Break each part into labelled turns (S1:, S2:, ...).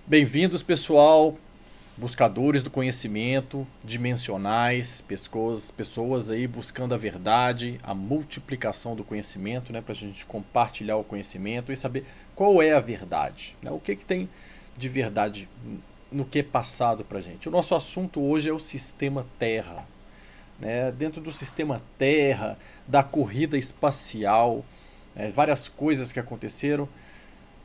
S1: Bem-vindos, pessoal, buscadores do conhecimento, dimensionais, pessoas aí buscando a verdade, a multiplicação do conhecimento, né, para a gente compartilhar o conhecimento e saber qual é a verdade, né, o que tem de verdade no que é passado para a gente. O nosso assunto hoje é o sistema Terra, né, dentro do sistema Terra, da corrida espacial, várias coisas que aconteceram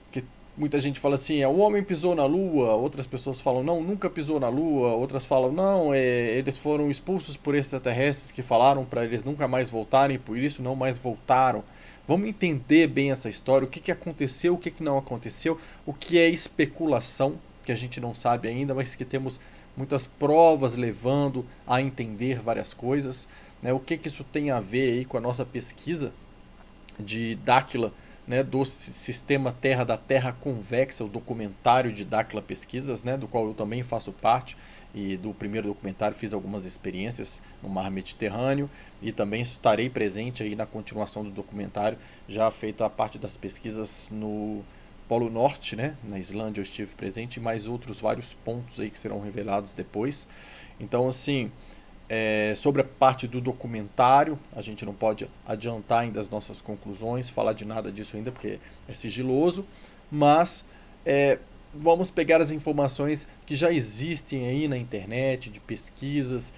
S1: que muita gente fala assim, o homem pisou na Lua, outras pessoas falam, não, nunca pisou na Lua, outras falam, não, eles foram expulsos por extraterrestres que falaram para eles nunca mais voltarem, por isso não mais voltaram. Vamos entender bem essa história, o que aconteceu, o que não aconteceu, o que é especulação, que a gente não sabe ainda, mas que temos muitas provas levando a entender várias coisas, né? O que isso tem a ver aí com a nossa pesquisa de Dáquila, né, do sistema Terra da Terra Convexa, o documentário de Dáquila Pesquisas, né, do qual eu também faço parte, e do primeiro documentário fiz algumas experiências no mar Mediterrâneo e também estarei presente aí na continuação do documentário, já feita a parte das pesquisas no Polo Norte, né, na Islândia eu estive presente, e mais outros vários pontos aí que serão revelados depois. Então, assim, sobre a parte do documentário, a gente não pode adiantar ainda as nossas conclusões, falar de nada disso ainda porque é sigiloso, mas é, vamos pegar as informações que já existem aí na internet, de pesquisas,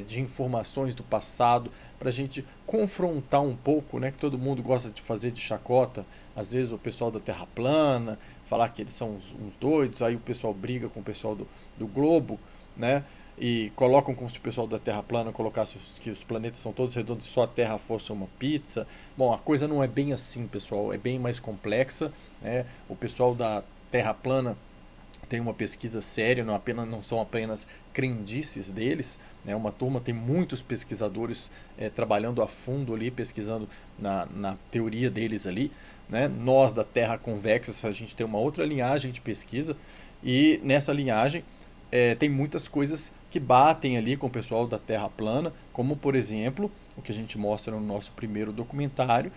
S1: de informações do passado, para a gente confrontar um pouco, né, que todo mundo gosta de fazer de chacota, às vezes o pessoal da Terra plana, falar que eles são uns doidos, aí o pessoal briga com o pessoal do Globo, né? E colocam como se o pessoal da Terra plana colocasse que os planetas são todos redondos e só a Terra fosse uma pizza. Bom, a coisa não é bem assim, pessoal, é bem mais complexa, né? O pessoal da Terra plana tem uma pesquisa séria, não são apenas crendices deles, né? Uma turma tem muitos pesquisadores trabalhando a fundo ali, pesquisando na teoria deles ali, né? Nós da Terra convexa, a gente tem uma outra linhagem de pesquisa e nessa linhagem tem muitas coisas que batem ali com o pessoal da Terra plana, como por exemplo o que a gente mostra no nosso primeiro documentário.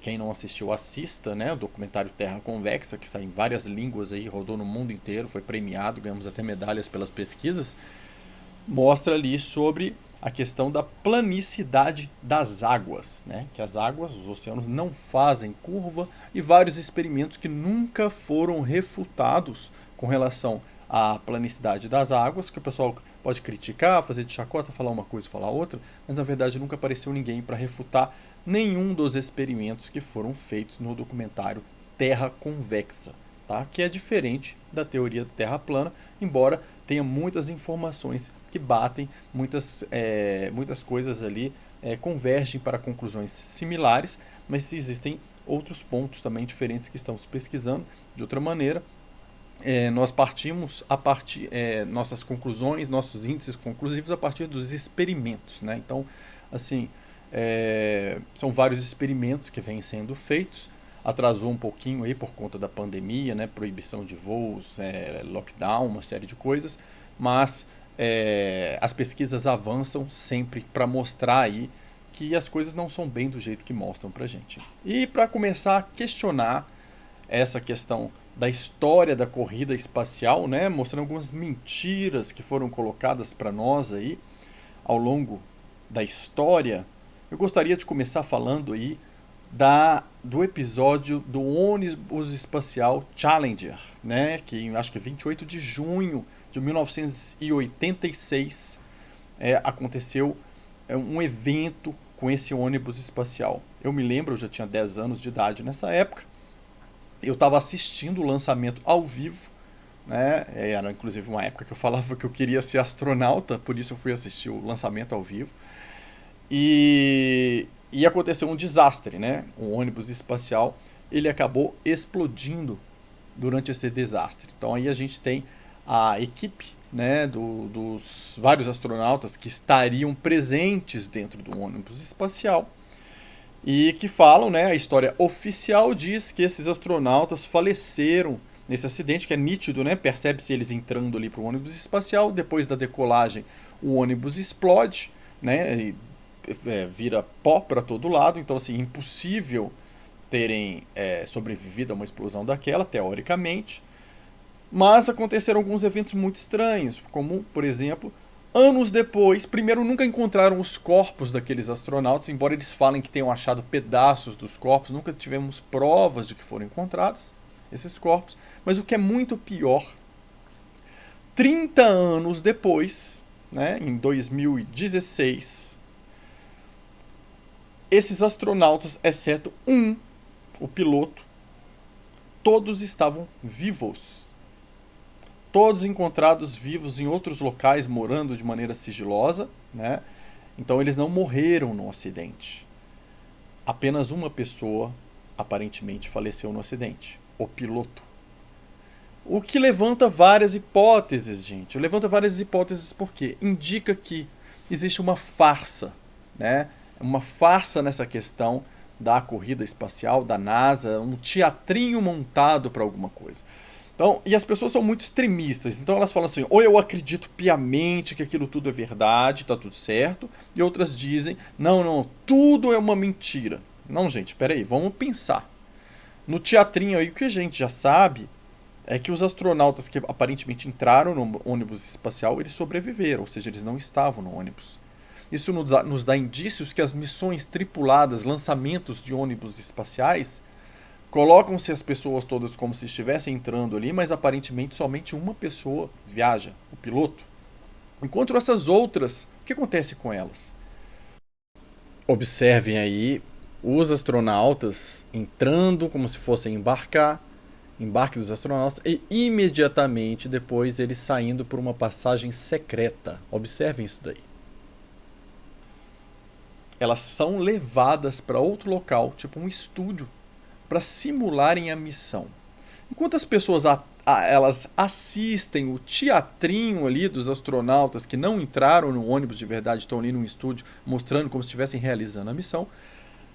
S1: Quem não assistiu, assista, né? O documentário Terra Convexa, que está em várias línguas aí, rodou no mundo inteiro, foi premiado, ganhamos até medalhas pelas pesquisas. Mostra ali sobre a questão da planicidade das águas, né? Que as águas, os oceanos não fazem curva e vários experimentos que nunca foram refutados com relação à planicidade das águas, que o pessoal pode criticar, fazer de chacota, falar uma coisa, falar outra, mas na verdade nunca apareceu ninguém para refutar nenhum dos experimentos que foram feitos no documentário Terra Convexa, tá? Que é diferente da teoria da Terra plana, embora tenha muitas informações que batem, muitas coisas ali convergem para conclusões similares, mas existem outros pontos também diferentes que estamos pesquisando de outra maneira. Nós partimos a partir nossas conclusões, nossos índices conclusivos a partir dos experimentos, né? Então, assim, são vários experimentos que vêm sendo feitos. Atrasou um pouquinho aí por conta da pandemia, né? Proibição de voos, lockdown, uma série de coisas, mas as pesquisas avançam sempre para mostrar aí que as coisas não são bem do jeito que mostram para gente. E para começar a questionar essa questão da história da corrida espacial, né, mostrando algumas mentiras que foram colocadas para nós aí ao longo da história. Eu gostaria de começar falando aí do episódio do ônibus espacial Challenger, né, que acho que 28 de junho de 1986 aconteceu um evento com esse ônibus espacial. Eu me lembro, eu já tinha 10 anos de idade nessa época, eu estava assistindo o lançamento ao vivo, né? Era inclusive uma época que eu falava que eu queria ser astronauta, por isso eu fui assistir o lançamento ao vivo. E aconteceu um desastre, né? Um ônibus espacial, ele acabou explodindo durante esse desastre. Então aí a gente tem a equipe, né, dos vários astronautas que estariam presentes dentro do ônibus espacial e que falam, né, a história oficial diz que esses astronautas faleceram nesse acidente, que é nítido, né, percebe-se eles entrando ali para o ônibus espacial, depois da decolagem o ônibus explode, né, e, vira pó para todo lado, então assim, impossível terem sobrevivido a uma explosão daquela, teoricamente, Mas aconteceram alguns eventos muito estranhos, como, por exemplo, anos depois, primeiro nunca encontraram os corpos daqueles astronautas, embora eles falem que tenham achado pedaços dos corpos, nunca tivemos provas de que foram encontrados esses corpos. Mas o que é muito pior, 30 anos depois, né, em 2016, esses astronautas, exceto um, o piloto, todos estavam vivos. Todos encontrados vivos em outros locais, morando de maneira sigilosa, né? Então eles não morreram no acidente. Apenas uma pessoa aparentemente faleceu no acidente, o piloto. O que levanta várias hipóteses, gente. Levanta várias hipóteses porque indica que existe uma farsa, né? Uma farsa nessa questão da corrida espacial, da NASA, um teatrinho montado para alguma coisa. Então, e as pessoas são muito extremistas, então elas falam assim, ou eu acredito piamente que aquilo tudo é verdade, tá tudo certo, e outras dizem, não, não, tudo é uma mentira. Não, gente, peraí, vamos pensar. No teatrinho aí, o que a gente já sabe é que os astronautas que aparentemente entraram no ônibus espacial, eles sobreviveram, ou seja, eles não estavam no ônibus. Isso nos dá indícios que as missões tripuladas, lançamentos de ônibus espaciais, colocam-se as pessoas todas como se estivessem entrando ali, mas aparentemente somente uma pessoa viaja, o piloto. Enquanto essas outras, o que acontece com elas? Observem aí os astronautas entrando como se fossem embarque dos astronautas, e imediatamente depois eles saindo por uma passagem secreta. Observem isso daí. Elas são levadas para outro local, tipo um estúdio, para simularem a missão. Enquanto as pessoas elas assistem o teatrinho ali dos astronautas que não entraram no ônibus de verdade, estão ali num estúdio mostrando como se estivessem realizando a missão,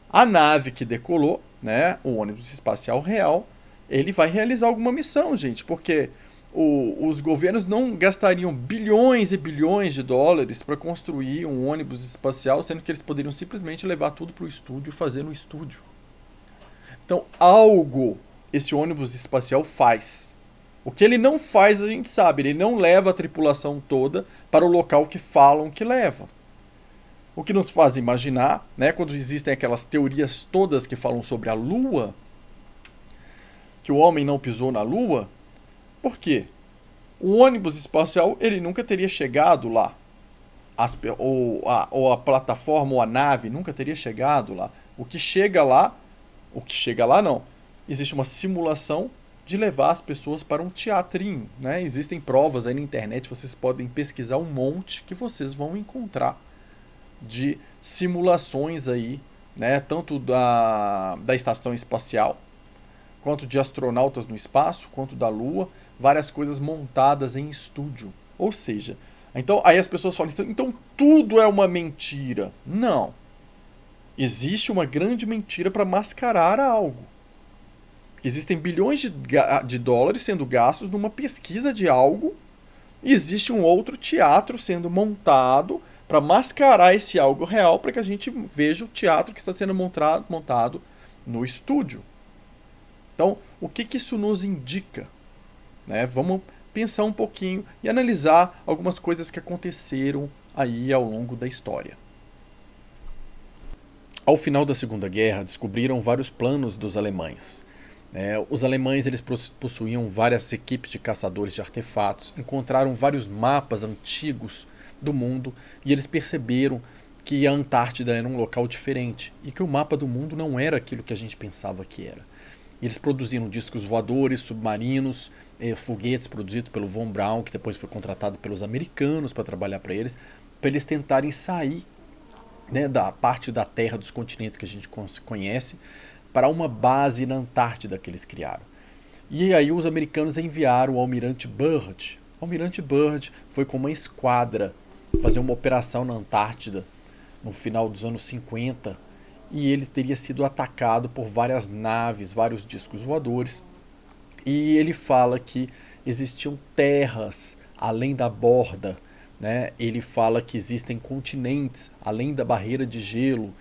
S1: a nave que decolou, né, o ônibus espacial real, ele vai realizar alguma missão, gente, porque os governos não gastariam bilhões e bilhões de dólares para construir um ônibus espacial, sendo que eles poderiam simplesmente levar tudo para o estúdio e fazer no estúdio. Então, algo esse ônibus espacial faz. O que ele não faz, a gente sabe. Ele não leva a tripulação toda para o local que falam que leva. O que nos faz imaginar, né, quando existem aquelas teorias todas que falam sobre a Lua, que o homem não pisou na Lua, por quê? O ônibus espacial ele nunca teria chegado lá. Ou a plataforma ou a nave nunca teria chegado lá. O que chega lá não. Existe uma simulação de levar as pessoas para um teatrinho, né? Existem provas aí na internet, vocês podem pesquisar um monte que vocês vão encontrar de simulações aí, né? Tanto da estação espacial, quanto de astronautas no espaço, quanto da Lua, várias coisas montadas em estúdio. Ou seja, então aí as pessoas falam, então tudo é uma mentira. Não. Existe uma grande mentira para mascarar algo. Existem bilhões de dólares sendo gastos numa pesquisa de algo, e existe um outro teatro sendo montado para mascarar esse algo real, para que a gente veja o teatro que está sendo montado no estúdio. Então, o que isso nos indica? Né? Vamos pensar um pouquinho e analisar algumas coisas que aconteceram aí ao longo da história. Ao final da Segunda Guerra, descobriram vários planos dos alemães. Os alemães eles possuíam várias equipes de caçadores de artefatos, encontraram vários mapas antigos do mundo e eles perceberam que a Antártida era um local diferente e que o mapa do mundo não era aquilo que a gente pensava que era. Eles produziram discos voadores, submarinos, foguetes produzidos pelo Von Braun, que depois foi contratado pelos americanos para trabalhar para eles tentarem sair, né, da parte da Terra, dos continentes que a gente conhece, para uma base na Antártida que eles criaram. E aí os americanos enviaram o Almirante Byrd. O Almirante Byrd foi com uma esquadra fazer uma operação na Antártida no final dos anos 50, e ele teria sido atacado por várias naves, vários discos voadores, e ele fala que existiam terras além da borda, né? Ele fala que existem continentes além da barreira de gelo,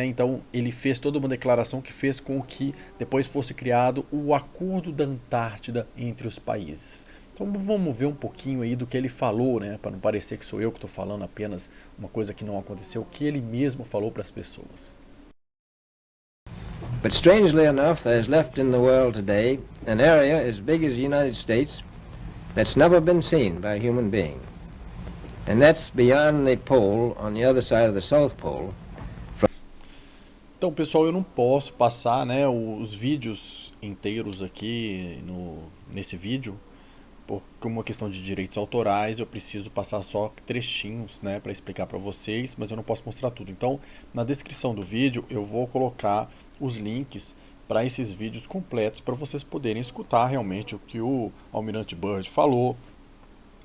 S1: Então ele fez toda uma declaração que fez com que depois fosse criado o Acordo da Antártida entre os países. Então vamos ver um pouquinho aí do que ele falou, né, para não parecer que sou eu que estou falando apenas uma coisa que não aconteceu, o que ele mesmo falou para as pessoas.
S2: But strangely enough, there's left in the world today an area as big as the United States that's never been seen by a human being. And that's beyond the pole, on the other side of the South Pole.
S1: Então, pessoal, eu não posso passar, né, os vídeos inteiros aqui nesse vídeo, por uma questão de direitos autorais. Eu preciso passar só trechinhos, né, para explicar para vocês, mas eu não posso mostrar tudo. Então, na descrição do vídeo, eu vou colocar os links para esses vídeos completos para vocês poderem escutar realmente o que o Almirante Byrd falou,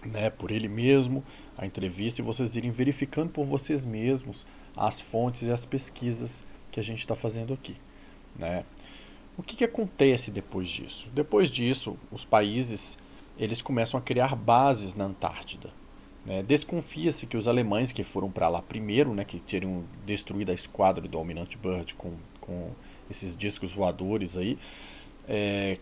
S1: né, por ele mesmo, a entrevista, e vocês irem verificando por vocês mesmos as fontes e as pesquisas que a gente está fazendo aqui, né? O que acontece depois disso? Depois disso, os países eles começam a criar bases na Antártida, né? Desconfia-se que os alemães que foram para lá primeiro, né, que teriam destruído a esquadra do Almirante Byrd com esses discos voadores aí,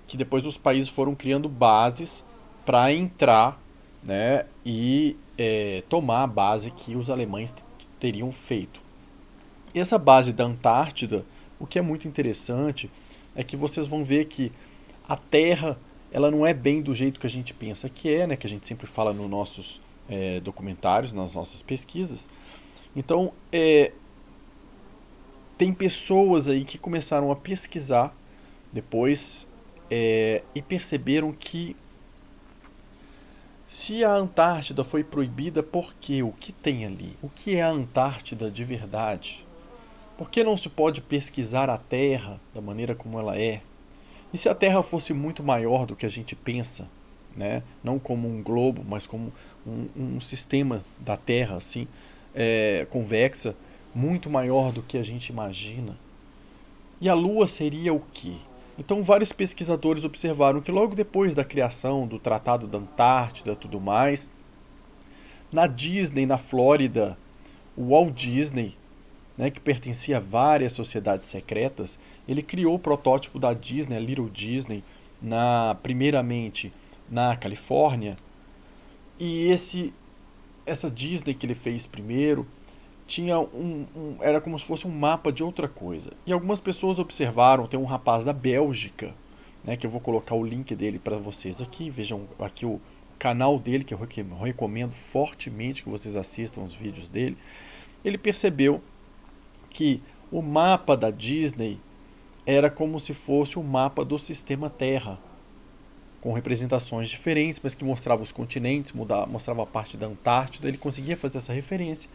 S1: que depois os países foram criando bases para entrar, né, e tomar a base que os alemães teriam feito. E essa base da Antártida, o que é muito interessante é que vocês vão ver que a Terra ela não é bem do jeito que a gente pensa que é, né, que a gente sempre fala nos nossos documentários, nas nossas pesquisas. Então, tem pessoas aí que começaram a pesquisar depois e perceberam que se a Antártida foi proibida, por quê? O que tem ali? O que é a Antártida de verdade? Por que não se pode pesquisar a Terra da maneira como ela é? E se a Terra fosse muito maior do que a gente pensa, né? Não como um globo, mas como um sistema da Terra, assim, convexa, muito maior do que a gente imagina. E a Lua seria o quê? Então vários pesquisadores observaram que logo depois da criação do Tratado da Antártida e tudo mais, na Disney, na Flórida, o Walt Disney, né, que pertencia a várias sociedades secretas, ele criou o protótipo da Disney, a Little Disney, primeiramente na Califórnia. E essa Disney que ele fez primeiro tinha era como se fosse um mapa de outra coisa. E algumas pessoas observaram, tem um rapaz da Bélgica, né, que eu vou colocar o link dele para vocês aqui, vejam aqui o canal dele, que eu recomendo fortemente que vocês assistam os vídeos dele. Ele percebeu que o mapa da Disney era como se fosse o mapa do sistema Terra, com representações diferentes, mas que mostrava os continentes, mostrava a parte da Antártida. Ele conseguia fazer essa referência.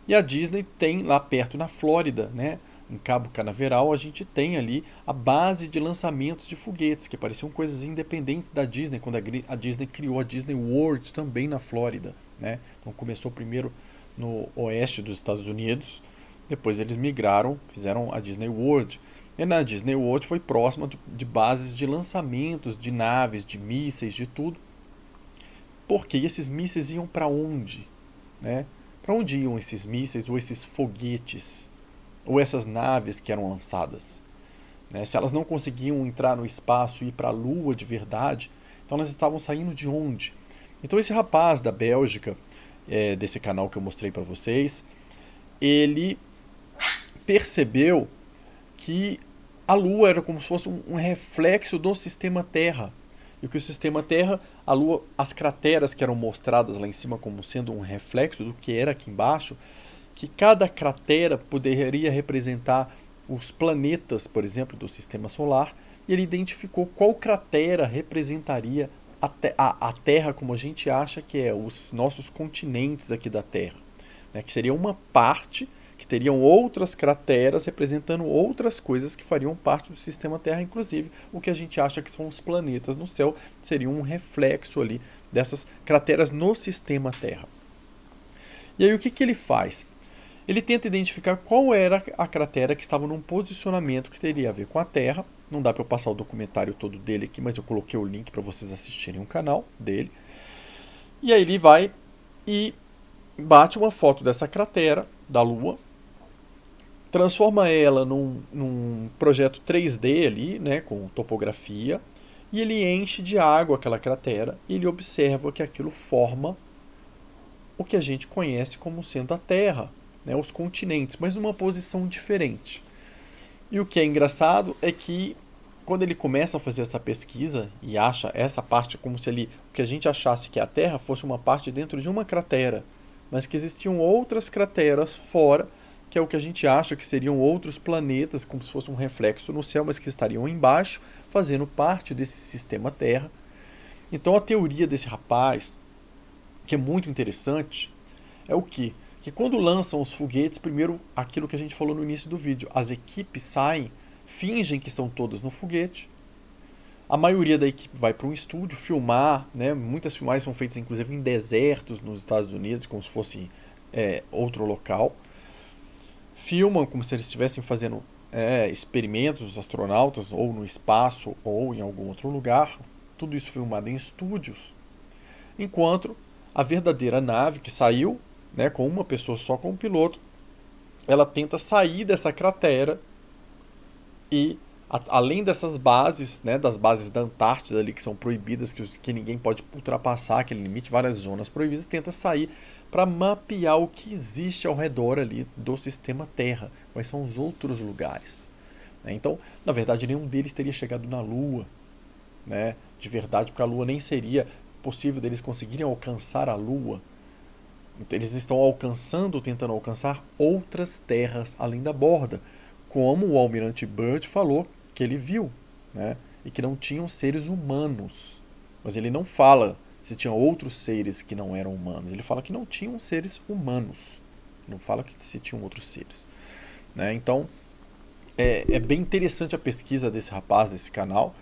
S1: E a Disney tem lá perto na Flórida, né, em Cabo Canaveral, a gente tem ali a base de lançamentos de foguetes, que pareciam coisas independentes da Disney, quando a Disney criou a Disney World também na Flórida, né? Então começou primeiro no oeste dos Estados Unidos, depois eles migraram, fizeram a Disney World. E na Disney World foi próxima de bases de lançamentos, de naves, de mísseis, de tudo. Porque esses mísseis iam para onde? Né? Para onde iam esses mísseis ou esses foguetes? Ou essas naves que eram lançadas? Né? Se elas não conseguiam entrar no espaço e ir para a Lua de verdade, então elas estavam saindo de onde? Então esse rapaz da Bélgica, desse canal que eu mostrei para vocês, ele percebeu que a Lua era como se fosse um reflexo do sistema Terra. E que o sistema Terra, a Lua, as crateras que eram mostradas lá em cima como sendo um reflexo do que era aqui embaixo, que cada cratera poderia representar os planetas, por exemplo, do sistema solar, e ele identificou qual cratera representaria a Terra como a gente acha que é, os nossos continentes aqui da Terra, né? Que seria uma parte que teriam outras crateras representando outras coisas que fariam parte do sistema Terra, inclusive o que a gente acha que são os planetas no céu, seria um reflexo ali dessas crateras no sistema Terra. E aí o que ele faz? Ele tenta identificar qual era a cratera que estava num posicionamento que teria a ver com a Terra. Não dá para eu passar o documentário todo dele aqui, mas eu coloquei o link para vocês assistirem o canal dele. E aí ele vai e bate uma foto dessa cratera da Lua transforma ela num projeto 3D ali, né, com topografia, e ele enche de água aquela cratera e ele observa que aquilo forma o que a gente conhece como sendo a Terra, né, os continentes, mas numa posição diferente. E o que é engraçado é que quando ele começa a fazer essa pesquisa e acha essa parte como se o que a gente achasse que a Terra fosse uma parte dentro de uma cratera, mas que existiam outras crateras fora, que é o que a gente acha que seriam outros planetas, como se fosse um reflexo no céu, mas que estariam embaixo, fazendo parte desse sistema Terra. Então a teoria desse rapaz, que é muito interessante, é o quê? Que quando lançam os foguetes, primeiro aquilo que a gente falou no início do vídeo, as equipes saem, fingem que estão todas no foguete, a maioria da equipe vai para um estúdio filmar, né? Muitas filmagens são feitas inclusive em desertos nos Estados Unidos, como se fosse outro local. Filmam como se eles estivessem fazendo experimentos, os astronautas, ou no espaço, ou em algum outro lugar. Tudo isso filmado em estúdios. Enquanto a verdadeira nave que saiu, né, com uma pessoa só, com o piloto, ela tenta sair dessa cratera e, além dessas bases, né, das bases da Antártida ali, que são proibidas, que ninguém pode ultrapassar aquele limite, várias zonas proibidas, tenta sair para mapear o que existe ao redor ali do sistema Terra, quais são os outros lugares. Então, na verdade, nenhum deles teria chegado na Lua, né, de verdade, porque a Lua nem seria possível deles conseguirem alcançar a Lua. Então, eles estão tentando alcançar outras terras além da borda, como o almirante Byrd falou que ele viu, né, e que não tinham seres humanos. Mas ele não fala se tinham outros seres que não eram humanos. Ele fala que não tinham seres humanos. Não fala que se tinham outros seres. Né? Então, é bem interessante a pesquisa desse rapaz, desse canal,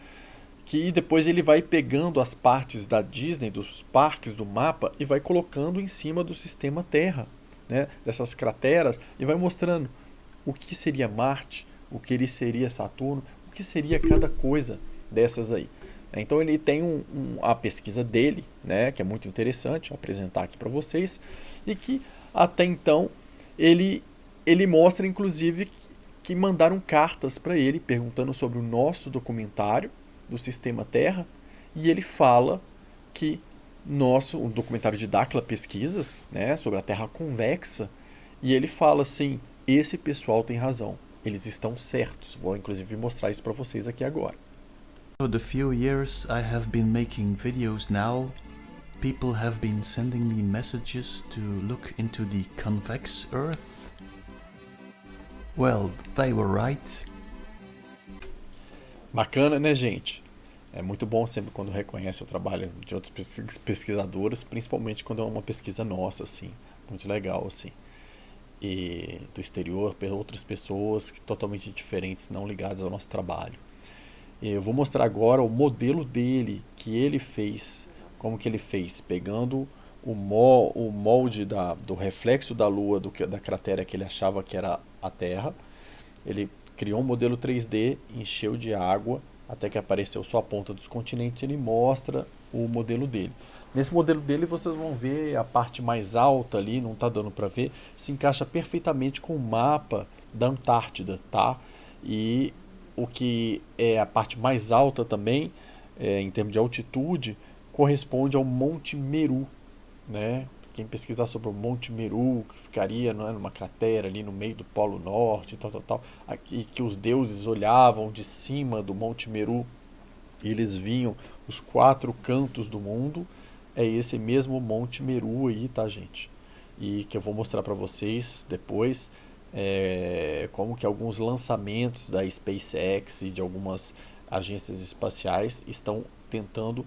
S1: que depois ele vai pegando as partes da Disney, dos parques do mapa, e vai colocando em cima do sistema Terra, né? Dessas crateras, e vai mostrando o que seria Marte, o que seria Saturno, o que seria cada coisa dessas aí. Então ele tem a pesquisa dele, né, que é muito interessante, vou apresentar aqui para vocês, e que até então ele mostra inclusive que mandaram cartas para ele perguntando sobre o nosso documentário do Sistema Terra, e ele fala que o documentário de Dáquila Pesquisas, né, sobre a Terra convexa, e ele fala assim, esse pessoal tem razão, eles estão certos. Vou inclusive mostrar isso para vocês aqui agora.
S3: For the few years I have been making videos now, people have been sending me messages to look into the convex Earth. Well, they were right.
S1: Bacana, né, gente? É muito bom sempre quando reconhece o trabalho de outros pesquisadores, principalmente quando é uma pesquisa nossa, assim, muito legal, assim. E do exterior, por outras pessoas totalmente diferentes, não ligadas ao nosso trabalho. Eu vou mostrar agora o modelo dele, que ele fez, como que ele fez, pegando o molde do reflexo da Lua, da cratera que ele achava que era a Terra. Ele criou um modelo 3D, encheu de água, até que apareceu só a ponta dos continentes, ele mostra o modelo dele. Nesse modelo dele vocês vão ver a parte mais alta ali, não está dando para ver, se encaixa perfeitamente com o mapa da Antártida, tá? E o que é a parte mais alta também, em termos de altitude, corresponde ao Monte Meru, né? Quem pesquisar sobre o Monte Meru, que ficaria, não é, numa cratera ali no meio do Polo Norte, aqui, que os deuses olhavam de cima do Monte Meru e eles viam os 4 cantos do mundo, é esse mesmo Monte Meru aí, tá, gente? E que eu vou mostrar para vocês depois, como que alguns lançamentos da SpaceX e de algumas agências espaciais estão tentando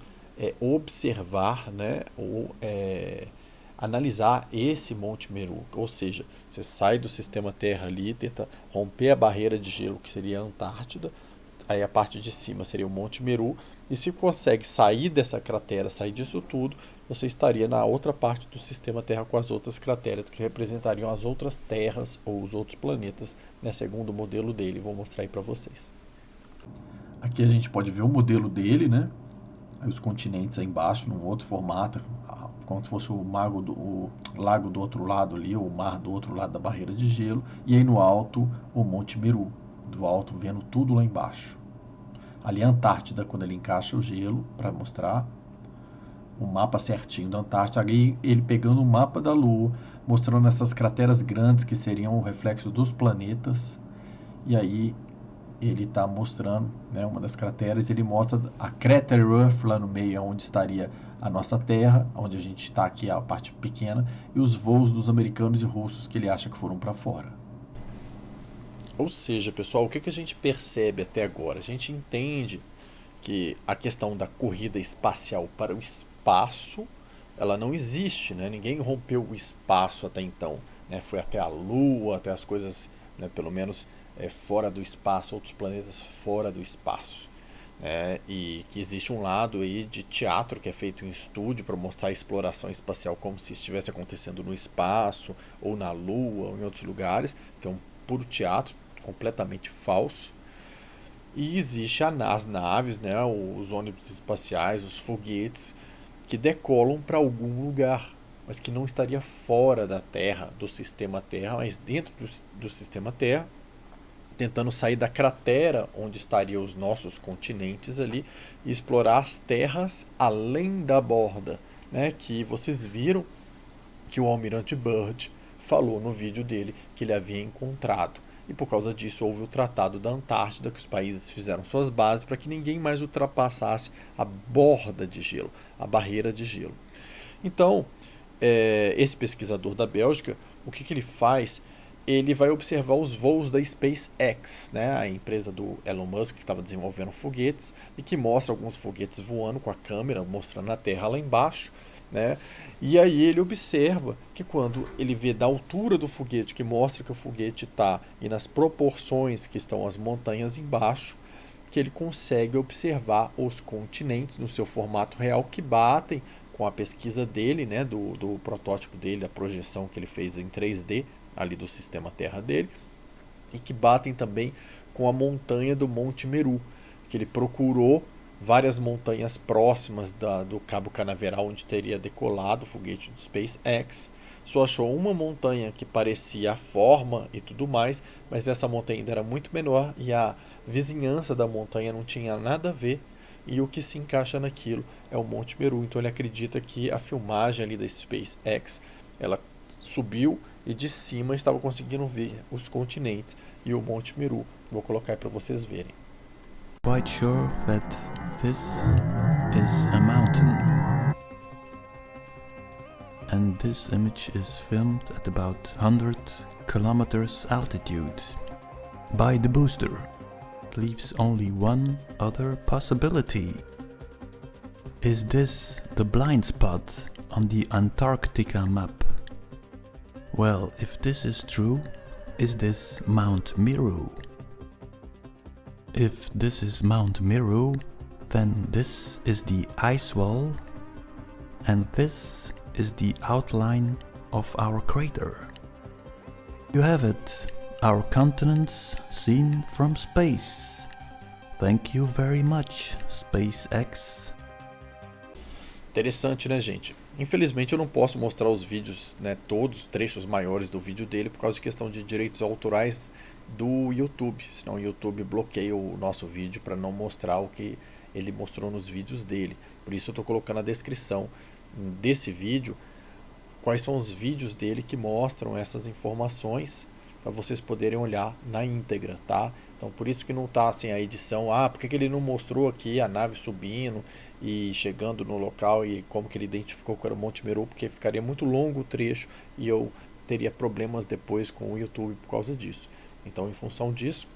S1: observar, né, ou analisar esse Monte Meru. Ou seja, você sai do sistema Terra ali, tenta romper a barreira de gelo que seria a Antártida, aí a parte de cima seria o Monte Meru, e se consegue sair dessa cratera, sair disso tudo, você estaria na outra parte do sistema Terra com as outras crateras que representariam as outras terras ou os outros planetas, né, segundo o modelo dele. Vou mostrar aí para vocês. Aqui a gente pode ver o modelo dele, né? os continentes aí embaixo, num outro formato, como se fosse o lago do outro lado ali, ou o mar do outro lado da barreira de gelo, e aí no alto o Monte Meru, do alto vendo tudo lá embaixo. Ali a Antártida, quando ele encaixa o gelo, para mostrar o mapa certinho da Antártida, aí ele pegando o mapa da Lua, mostrando essas crateras grandes que seriam o reflexo dos planetas, e aí ele está mostrando, né, uma das crateras, ele mostra a Crater Earth lá no meio, onde estaria a nossa Terra, onde a gente está aqui, a parte pequena, e os voos dos americanos e russos que ele acha que foram para fora. Ou seja, pessoal, o que a gente percebe até agora? A gente entende que a questão da corrida espacial para o espaço, ela não existe, né? Ninguém rompeu o espaço até então, né? Foi até a Lua, até as coisas, né, pelo menos fora do espaço, outros planetas fora do espaço. E que existe um lado aí de teatro que é feito em estúdio para mostrar a exploração espacial como se estivesse acontecendo no espaço, ou na Lua, ou em outros lugares, que é um puro teatro, completamente falso. E existe as naves, né, os ônibus espaciais, os foguetes, que decolam para algum lugar, mas que não estaria fora da Terra, do sistema Terra, mas dentro do sistema Terra, tentando sair da cratera onde estariam os nossos continentes ali e explorar as terras além da borda, né, que vocês viram que o Almirante Byrd falou no vídeo dele que ele havia encontrado. E por causa disso houve o Tratado da Antártida, que os países fizeram suas bases para que ninguém mais ultrapassasse a borda de gelo, a barreira de gelo. Então, esse pesquisador da Bélgica, o que ele faz? Ele vai observar os voos da SpaceX, né, a empresa do Elon Musk, que estava desenvolvendo foguetes, e que mostra alguns foguetes voando com a câmera, mostrando a Terra lá embaixo, né? E aí ele observa que quando ele vê da altura do foguete, que mostra que o foguete está e nas proporções que estão as montanhas embaixo, que ele consegue observar os continentes no seu formato real, que batem com a pesquisa dele, né, do protótipo dele, a projeção que ele fez em 3D ali do sistema Terra dele, e que batem também com a montanha do Monte Meru, que ele procurou várias montanhas próximas do Cabo Canaveral, onde teria decolado o foguete do SpaceX. Só achou uma montanha que parecia a forma e tudo mais, mas essa montanha ainda era muito menor e a vizinhança da montanha não tinha nada a ver, e o que se encaixa naquilo é o Monte Meru. Então ele acredita que a filmagem ali da SpaceX, ela subiu e de cima estava conseguindo ver os continentes e o Monte Meru. Vou colocar aí para vocês verem.
S3: Quite sure that this is a mountain, and this image is filmed at about 100 kilometers altitude by the booster. Leaves only one other possibility. Is this the blind spot on the Antarctica map? Well, if this is true, is this Mount Meru? If this is Mount Meru, then this is the ice wall, and this is the outline of our crater. You have it, our continents seen from space. Thank you very much, SpaceX.
S1: Interessante, né, gente? Infelizmente eu não posso mostrar os vídeos, né, todos, trechos maiores do vídeo dele, por causa de questão de direitos autorais do YouTube. Senão o YouTube bloqueia o nosso vídeo para não mostrar o que ele mostrou nos vídeos dele. Por isso eu estou colocando na descrição desse vídeo quais são os vídeos dele que mostram essas informações, para vocês poderem olhar na íntegra, tá? Então por isso que não está assim a edição, por que ele não mostrou aqui a nave subindo e chegando no local e como que ele identificou que era o Monte Meru, porque ficaria muito longo o trecho e eu teria problemas depois com o YouTube por causa disso. Então, em função disso,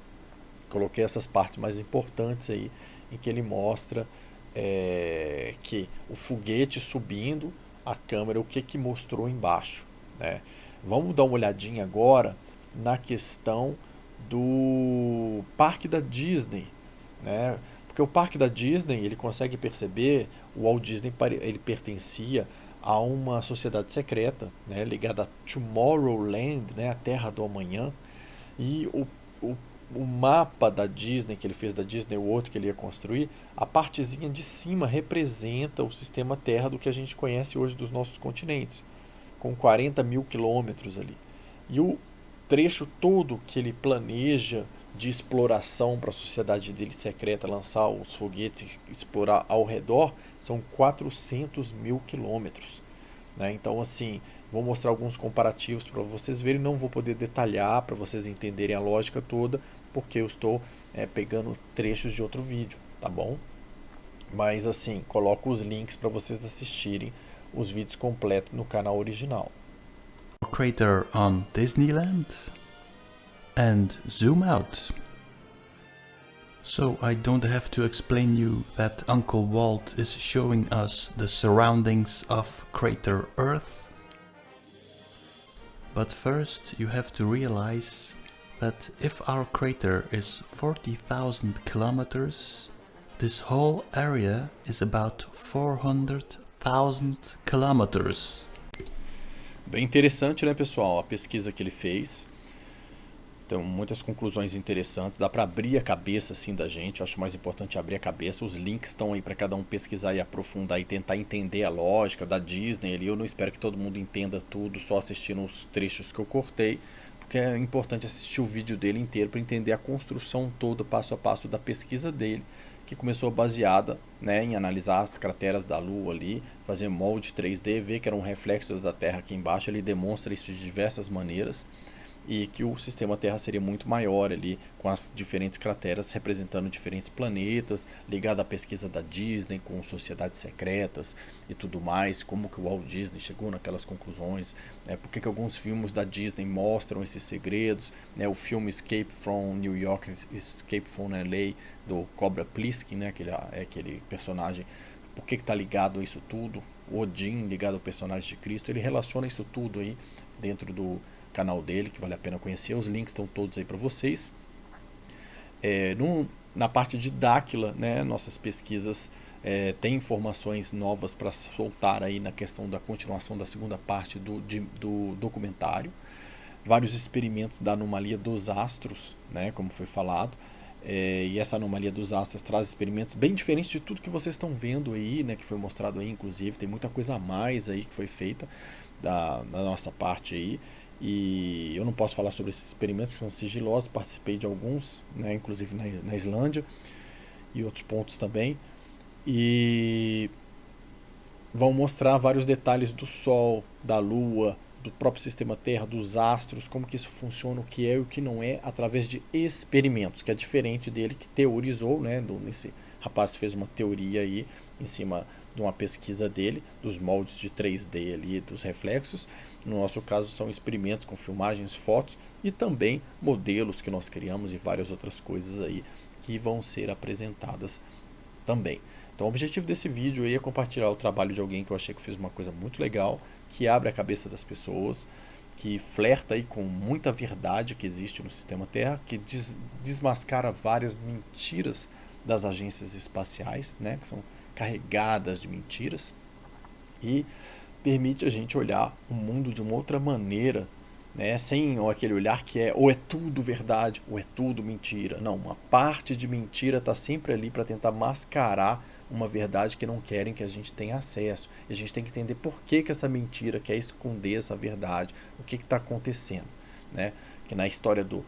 S1: coloquei essas partes mais importantes aí, em que ele mostra que o foguete subindo, a câmera, o que mostrou embaixo, né? Vamos dar uma olhadinha agora na questão do parque da Disney, né? Porque o parque da Disney, ele consegue perceber, o Walt Disney ele pertencia a uma sociedade secreta, né, ligada a Tomorrowland, né, a Terra do Amanhã, e o mapa da Disney, que ele fez da Disney World, que ele ia construir, a partezinha de cima representa o sistema Terra do que a gente conhece hoje dos nossos continentes, com 40 mil quilômetros ali. E o trecho todo que ele planeja de exploração para a sociedade dele secreta, lançar os foguetes e explorar ao redor, são 400 mil quilômetros. Né? Então, assim, vou mostrar alguns comparativos para vocês verem, não vou poder detalhar para vocês entenderem a lógica toda, porque eu estou pegando trechos de outro vídeo, tá bom? Mas, assim, coloco os links para vocês assistirem os vídeos completos no canal original.
S3: Crater on Disneyland and zoom out. So I don't have to explain you that Uncle Walt is showing us the surroundings of Crater Earth. But first you have to realize that if our crater is 40,000 kilometers, this whole area is about 400,000 kilometers.
S1: Bem interessante, né, pessoal? A pesquisa que ele fez. Então, muitas conclusões interessantes. Dá para abrir a cabeça assim da gente. Eu acho mais importante abrir a cabeça. Os links estão aí para cada um pesquisar e aprofundar e tentar entender a lógica da Disney ali. Eu não espero que todo mundo entenda tudo só assistindo os trechos que eu cortei, porque é importante assistir o vídeo dele inteiro para entender a construção toda, passo a passo da pesquisa dele, que começou baseada, né, em analisar as crateras da Lua ali, fazer molde 3D, ver que era um reflexo da Terra aqui embaixo. Ele demonstra isso de diversas maneiras, e que o sistema Terra seria muito maior ali, com as diferentes crateras representando diferentes planetas, ligado à pesquisa da Disney com sociedades secretas e tudo mais, como que o Walt Disney chegou naquelas conclusões, por que alguns filmes da Disney mostram esses segredos, o filme Escape from New York, Escape from LA, do Cobra Pliskin, né, aquele personagem, por que está ligado a isso tudo, o Odin ligado ao personagem de Cristo, ele relaciona isso tudo aí dentro do canal dele, que vale a pena conhecer. Os links estão todos aí para vocês. Na parte de Dáquila, né, nossas pesquisas têm informações novas para soltar aí na questão da continuação da segunda parte do documentário. Vários experimentos da anomalia dos astros, né, como foi falado. E essa anomalia dos astros traz experimentos bem diferentes de tudo que vocês estão vendo aí, né, que foi mostrado aí, inclusive. Tem muita coisa a mais aí que foi feita da nossa parte aí. E eu não posso falar sobre esses experimentos que são sigilosos, participei de alguns, né, inclusive na Islândia e outros pontos também, e vão mostrar vários detalhes do Sol, da Lua, do próprio sistema Terra, dos astros, como que isso funciona, o que é e o que não é, através de experimentos, que é diferente dele, que teorizou, né, esse rapaz fez uma teoria aí em cima de uma pesquisa dele, dos moldes de 3D ali, dos reflexos. No nosso caso são experimentos com filmagens, fotos e também modelos que nós criamos e várias outras coisas aí que vão ser apresentadas também. Então o objetivo desse vídeo aí é compartilhar o trabalho de alguém que eu achei que fez uma coisa muito legal, que abre a cabeça das pessoas, que flerta aí com muita verdade que existe no sistema Terra, que desmascara várias mentiras das agências espaciais, né, que são carregadas de mentiras, e permite a gente olhar o mundo de uma outra maneira, né, sem aquele olhar que ou é tudo verdade ou é tudo mentira. Não, uma parte de mentira está sempre ali para tentar mascarar uma verdade que não querem que a gente tenha acesso. E a gente tem que entender por que essa mentira quer esconder essa verdade, o que está acontecendo, né? Que na história do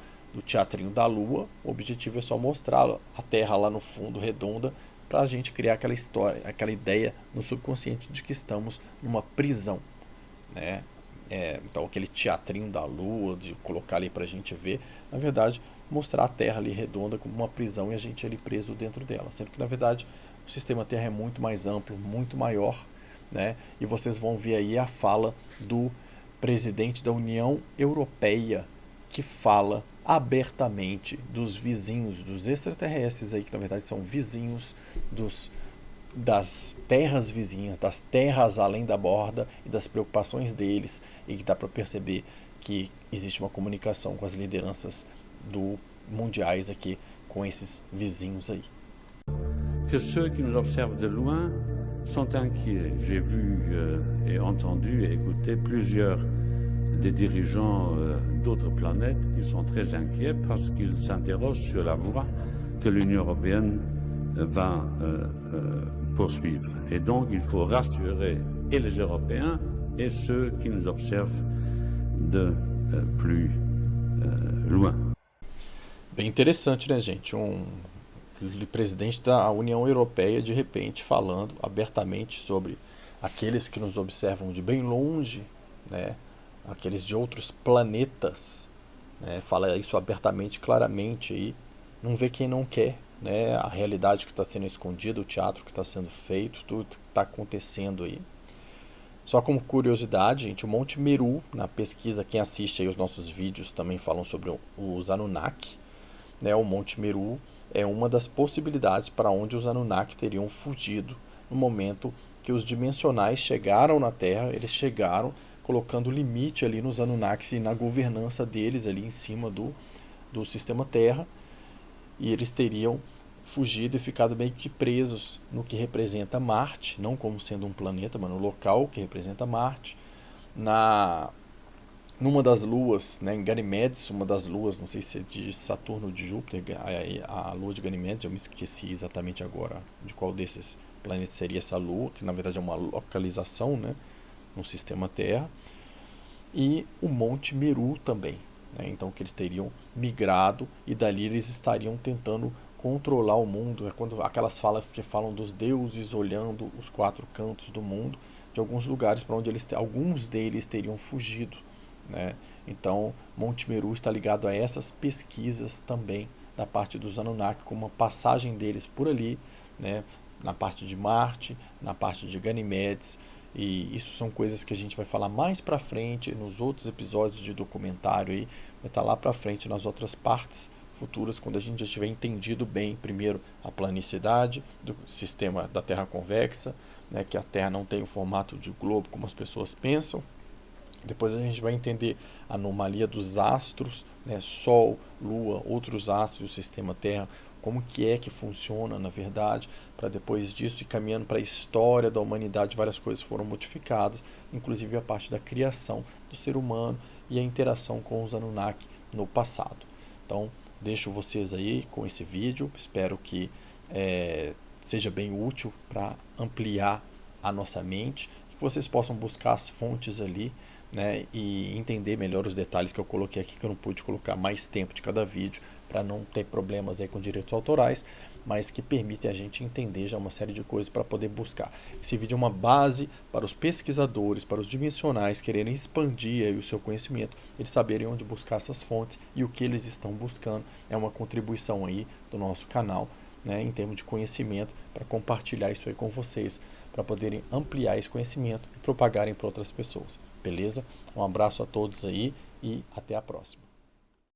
S1: teatrinho da Lua, o objetivo é só mostrar a Terra lá no fundo redonda, para a gente criar aquela história, aquela ideia no subconsciente de que estamos numa prisão, né? Então aquele teatrinho da Lua, de colocar ali para a gente ver, na verdade mostrar a Terra ali redonda como uma prisão e a gente ali preso dentro dela, sendo que na verdade o sistema Terra é muito mais amplo, muito maior, né? E vocês vão ver aí a fala do presidente da União Europeia, que fala abertamente dos vizinhos, dos extraterrestres aí, que na verdade são vizinhos das terras vizinhas, das terras além da borda e das preocupações deles, e que dá para perceber que existe uma comunicação com as lideranças mundiais aqui com esses vizinhos aí.
S4: Que ceux qui nous observent de loin sont inquiets. J'ai vu et entendu et écouté plusieurs des dirigeants d'autres planètes qui sont très inquiets parce qu'ils s'interrogent sur la voie que l'Union européenne va poursuivre. Et donc, il faut rassurer et les Européens et ceux qui nous observent de plus loin.
S1: Bem interessante, né, gente? Presidente da União Europeia, de repente, falando abertamente sobre aqueles que nos observam de bem longe, né? Aqueles de outros planetas, né? Fala isso abertamente, claramente aí. Não vê quem não quer, né? A realidade que está sendo escondida, o teatro que está sendo feito, tudo que está acontecendo aí. Só como curiosidade, gente, o Monte Meru, na pesquisa, quem assiste aí os nossos vídeos também falam sobre os Anunnaki, né? O Monte Meru é uma das possibilidades para onde os Anunnaki teriam fugido no momento que os dimensionais chegaram na Terra. Eles chegaram colocando limite ali nos Anunnakis e na governança deles ali em cima do sistema Terra, e eles teriam fugido e ficado meio que presos no que representa Marte, não como sendo um planeta, mas no local que representa Marte, numa das luas, né, em Ganimedes, uma das luas, não sei se é de Saturno ou de Júpiter, a lua de Ganimedes, eu me esqueci exatamente agora de qual desses planetas seria essa lua, que na verdade é uma localização, né, no sistema Terra, e o Monte Meru também, né, então que eles teriam migrado e dali eles estariam tentando controlar o mundo, é quando aquelas falas que falam dos deuses olhando os quatro cantos do mundo, de alguns lugares para onde alguns deles teriam fugido, né? Então, Monte Meru está ligado a essas pesquisas também da parte dos Anunnaki, com uma passagem deles por ali, né? Na parte de Marte, na parte de Ganimedes, e isso são coisas que a gente vai falar mais para frente nos outros episódios de documentário aí, vai estar lá para frente nas outras partes futuras, quando a gente já tiver entendido bem, primeiro, a planicidade do sistema da Terra convexa, né, que a Terra não tem o formato de globo como as pessoas pensam. Depois a gente vai entender a anomalia dos astros, né, Sol, Lua, outros astros, o sistema Terra, como que é que funciona na verdade, para depois disso ir caminhando para a história da humanidade, várias coisas foram modificadas, inclusive a parte da criação do ser humano e a interação com os Anunnaki no passado. Então, deixo vocês aí com esse vídeo, espero que seja bem útil para ampliar a nossa mente, que vocês possam buscar as fontes ali, né, e entender melhor os detalhes que eu coloquei aqui, que eu não pude colocar mais tempo de cada vídeo para não ter problemas aí com direitos autorais, mas que permitem a gente entender já uma série de coisas para poder buscar. Esse vídeo é uma base para os pesquisadores, para os dimensionais quererem expandir aí o seu conhecimento, eles saberem onde buscar essas fontes e o que eles estão buscando. É uma contribuição aí do nosso canal, né, em termos de conhecimento, para compartilhar isso aí com vocês, para poderem ampliar esse conhecimento e propagarem para outras pessoas. Beleza? Um abraço a todos aí e até a próxima.